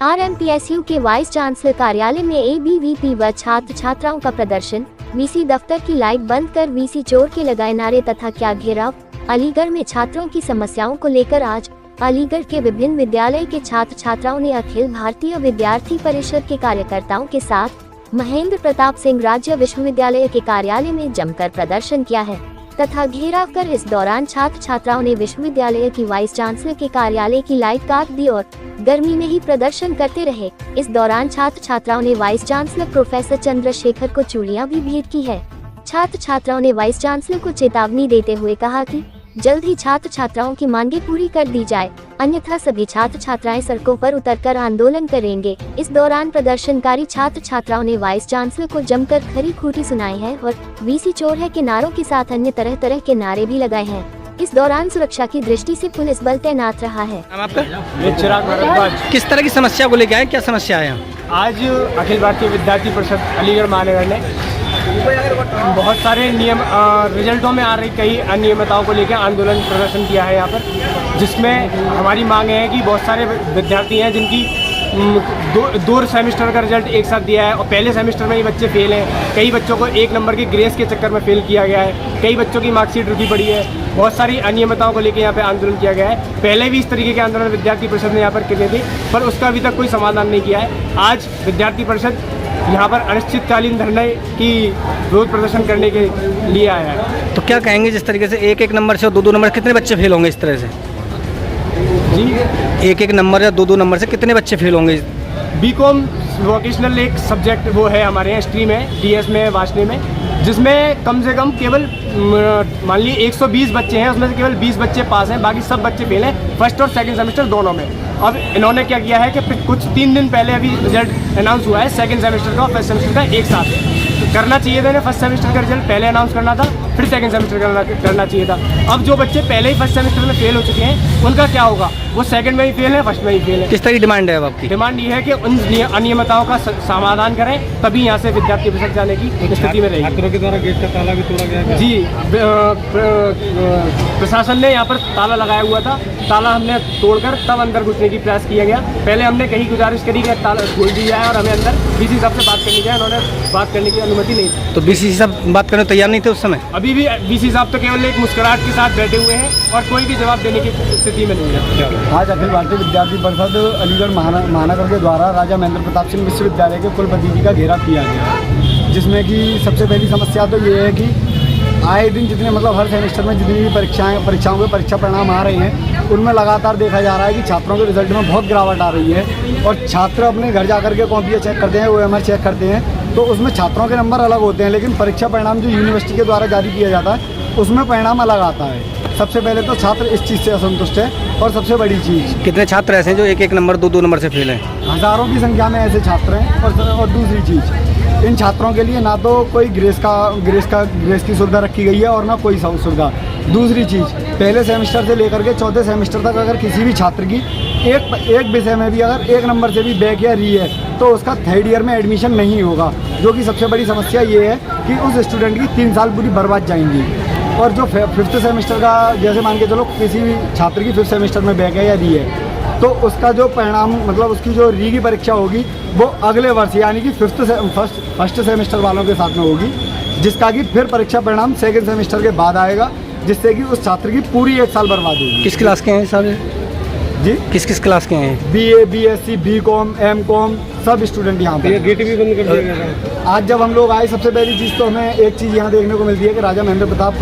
RMPSU के vice chancellor कार्यालय में ABVP व छात्र छात्राओं का प्रदर्शन, VC दफ्तर की लाइट बंद कर VC चोर के लगाए नारे तथा क्या घेराव। अलीगढ़ में छात्रों की समस्याओं को लेकर आज अलीगढ़ के विभिन्न विद्यालय के छात्र छात्राओं ने अखिल भारतीय विद्यार्थी परिषद के कार्यकर्ताओं के साथ महेंद्र प्रताप सिंह राज्य विश्वविद्यालय के कार्यालय में जमकर प्रदर्शन किया है तथा घेराव कर इस दौरान छात्र छात्राओं ने विश्वविद्यालय की वाइस चांसलर के कार्यालय की लाइट काट दी और गर्मी में ही प्रदर्शन करते रहे। इस दौरान छात्र छात्राओं ने वाइस चांसलर प्रोफेसर चंद्रशेखर को चूड़ियां भी भेंट की है। छात्र छात्राओं ने वाइस चांसलर को चेतावनी देते हुए कहा कि जल्द ही छात्र छात्राओं की मांगे पूरी कर दी जाए, अन्यथा सभी छात्र छात्राएं सड़कों पर उतरकर आंदोलन करेंगे। इस दौरान प्रदर्शनकारी छात्र छात्राओं ने वाइस चांसलर को जमकर खरी खूटी सुनाई है और VC चोर है के नारों के साथ अन्य तरह तरह के नारे भी लगाए हैं। इस दौरान सुरक्षा की दृष्टि से पुलिस बल तैनात रहा है। किस तरह की समस्या को लेकर आए, क्या समस्या है? आज अखिल भारतीय विद्यार्थी परिषद अलीगढ़ महानगर ने बहुत सारे नियम रिजल्टों में आ रही कई अनियमितताओं को लेकर आंदोलन प्रदर्शन किया है यहाँ पर, जिसमें हमारी मांग है कि बहुत सारे विद्यार्थी हैं जिनकी दो सेमेस्टर का रिजल्ट एक साथ दिया है और पहले सेमेस्टर में ही बच्चे फेल हैं। कई बच्चों को 1 नंबर के ग्रेस के चक्कर में फेल किया गया है, कई बच्चों की मार्कशीट रुकी पड़ी है। बहुत सारी अनियमितताओं को लेकर यहाँ पे आंदोलन किया गया है। पहले भी इस तरीके के आंदोलन विद्यार्थी परिषद ने यहाँ पर किए थे, पर उसका अभी तक कोई समाधान नहीं किया है। आज विद्यार्थी परिषद यहाँ पर अनिश्चितकालीन धरने की विरोध प्रदर्शन करने के लिए आया है। तो क्या कहेंगे, जिस तरीके से 1-1 नंबर से और 2-2 नंबर कितने बच्चे फेल होंगे इस तरह से? जी, 1-1 नंबर या 2-2 नंबर से कितने बच्चे फेल होंगे? बीकॉम वोकेशनल एक सब्जेक्ट वो है हमारे यहाँ, स्ट्रीम है DS में, वाशनी में, जिसमें कम से कम केवल मान लीजिए 120 बच्चे हैं, उसमें से केवल 20 बच्चे पास हैं, बाकी सब बच्चे फेल हैं फर्स्ट और सेकंड सेमेस्टर दोनों में। अब इन्होंने क्या किया है कि कुछ 3 दिन पहले अभी रिजल्ट अनाउंस हुआ है सेकंड सेमेस्टर का और फर्स्ट सेमेस्टर का एक साथ। करना चाहिए था इन्हें फर्स्ट सेमेस्टर का रिजल्ट पहले अनाउंस करना था, फिर सेकंड सेमेस्टर करना चाहिए था। अब जो बच्चे पहले ही फर्स्ट सेमेस्टर में फेल हो चुके हैं उनका क्या होगा? वो सेकंड में ही फेल है, फर्स्ट में ही फेल है। किस तरह की डिमांड है अब आपकी? डिमांड ये है कि उन अनियमितताओं का समाधान करें, तभी यहाँ से विद्यार्थी परिषद जाने की स्थिति में रहेगी। छात्रों के द्वारा गेट का ताला भी तोड़ा गया है। जी, प्रशासन ने यहाँ पर ताला लगाया हुआ था, ताला हमने तोड़कर तब अंदर घुसने की प्रयास किया गया। पहले हमने कहीं गुजारिश करी कि ताला खोल दिया जाए और हमें अंदर VC साहब से बात करनी जाए, उन्होंने बात करने की अनुमति नहीं दी। तो VC साहब बात करने तैयार नहीं थे उस समय? अभी भी VC साहब तो केवल एक मुस्कुराहट के साथ बैठे हुए हैं और कोई भी जवाब देने की स्थिति में नहीं है। आज अखिल भारतीय विद्यार्थी परिषद अलीगढ़ महानगर के द्वारा राजा महेंद्र प्रताप सिंह विश्वविद्यालय के कुलपति जी का घेराव किया गया, जिसमें कि सबसे पहली समस्या तो ये है कि आए दिन जितने मतलब हर सेमेस्टर में जितनी भी परीक्षाओं के परीक्षा परिणाम आ रहे हैं, उनमें लगातार देखा जा रहा है कि छात्रों के रिजल्ट में बहुत गिरावट आ रही है और छात्र अपने घर जा करके कॉपियाँ चेक करते हैं, OMR चेक करते हैं, तो उसमें छात्रों के नंबर अलग होते हैं, लेकिन परीक्षा परिणाम जो यूनिवर्सिटी के द्वारा जारी किया जाता है उसमें परिणाम अलग आता है। सबसे पहले तो छात्र इस चीज़ से असंतुष्ट है और सबसे बड़ी चीज़, कितने छात्र ऐसे हैं जो 1-1 नंबर 2-2 नंबर से फेल हैं? हज़ारों की संख्या में ऐसे छात्र हैं। और दूसरी चीज़, इन छात्रों के लिए ना तो कोई ग्रेस की सुविधा रखी गई है और ना कोई सुविधा। दूसरी चीज़, पहले सेमेस्टर से लेकर के चौथे सेमेस्टर तक अगर किसी भी छात्र की एक विषय में भी अगर 1 नंबर से भी बैक या री है तो उसका 3rd ईयर में एडमिशन नहीं होगा, जो कि सबसे बड़ी समस्या ये है कि उस स्टूडेंट की 3 साल पूरी बर्बाद जाएंगी। और जो 5th सेमेस्टर का, जैसे मान के चलो किसी भी छात्र की 5th सेमेस्टर में बैक है या री है, तो उसका जो परिणाम मतलब उसकी जो री की परीक्षा होगी वो अगले वर्ष यानी कि फर्स्ट सेमेस्टर वालों के साथ में होगी, जिसका कि फिर परीक्षा परिणाम सेकंड सेमेस्टर के बाद आएगा, जिससे कि उस छात्र की पूरी 1 साल बर्बाद होगी। किस क्लास के हैं सारे जी? किस क्लास के हैं? BA, BSc, BCom, MCom सब स्टूडेंट यहाँ पे। गेट भी बंद कर दिया गया। आज जब हम लोग आए, सबसे पहली चीज़ तो हमें एक चीज़ यहाँ देखने को मिलती है कि राजा महेंद्र प्रताप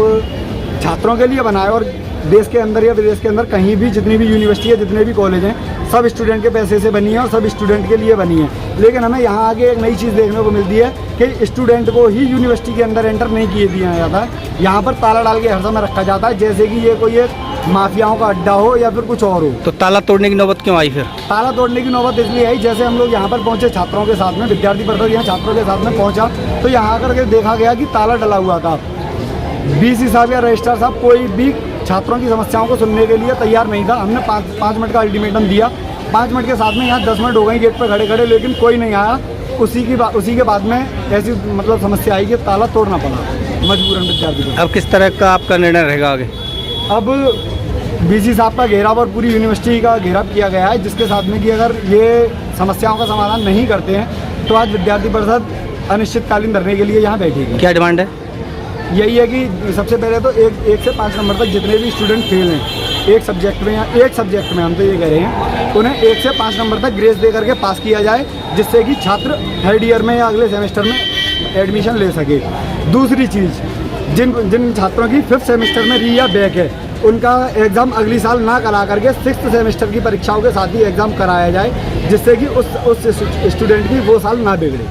छात्रों के लिए बनाए और देश के अंदर या विदेश के अंदर कहीं भी जितनी भी यूनिवर्सिटी है, जितने भी कॉलेज हैं, सब स्टूडेंट के पैसे से बनी है और सब स्टूडेंट के लिए बनी है। लेकिन हमें यहाँ आगे एक नई चीज़ देखने को मिलती है कि स्टूडेंट को ही यूनिवर्सिटी के अंदर एंटर नहीं किए दिया जाता है। यहाँ पर ताला डाल के हर समय रखा जाता है, जैसे कि ये कोई एक माफियाओं का अड्डा हो या फिर कुछ और हो। तो ताला तोड़ने की नौबत क्यों आई फिर? ताला तोड़ने की नौबत इसलिए आई, जैसे हम लोग यहाँ पर पहुँचे छात्रों के साथ में, विद्यार्थी परिषद यहाँ छात्रों के साथ में पहुँचा तो यहाँ आकर के देखा गया कि ताला डला हुआ था। VC साहब या रजिस्ट्रार साहब कोई भी छात्रों की समस्याओं को सुनने के लिए तैयार नहीं था। हमने 5 मिनट का अल्टीमेटम दिया, 5 मिनट के साथ में यहाँ 10 मिनट हो गए गेट पर खड़े, लेकिन कोई नहीं आया। उसी के बाद में ऐसी मतलब समस्या आई कि ताला तोड़ना पड़ा मजबूरन विद्यार्थी को। अब किस तरह का आपका निर्णय रहेगा आगे? अब VC साहब का घेराव और पूरी यूनिवर्सिटी का घेराव किया गया है, जिसके साथ में कि अगर ये समस्याओं का समाधान नहीं करते हैं तो आज विद्यार्थी परिषद अनिश्चितकालीन धरने के लिए यहाँ बैठेगी। क्या डिमांड है? यही है कि सबसे पहले तो एक से 5 नंबर तक जितने भी स्टूडेंट फेल हैं एक सब्जेक्ट में या एक सब्जेक्ट में, हम तो ये कह रहे हैं, उन्हें 1 से 5 नंबर तक ग्रेस दे करके पास किया जाए, जिससे कि छात्र थर्ड ईयर में या अगले सेमेस्टर में एडमिशन ले सके। दूसरी चीज़, जिन छात्रों की 5th सेमेस्टर में री या बैक है उनका एग्ज़ाम अगली साल ना करा करके 6th सेमेस्टर की परीक्षाओं के साथ ही एग्ज़ाम कराया जाए, जिससे कि उस स्टूडेंट की वो साल ना बिगड़े।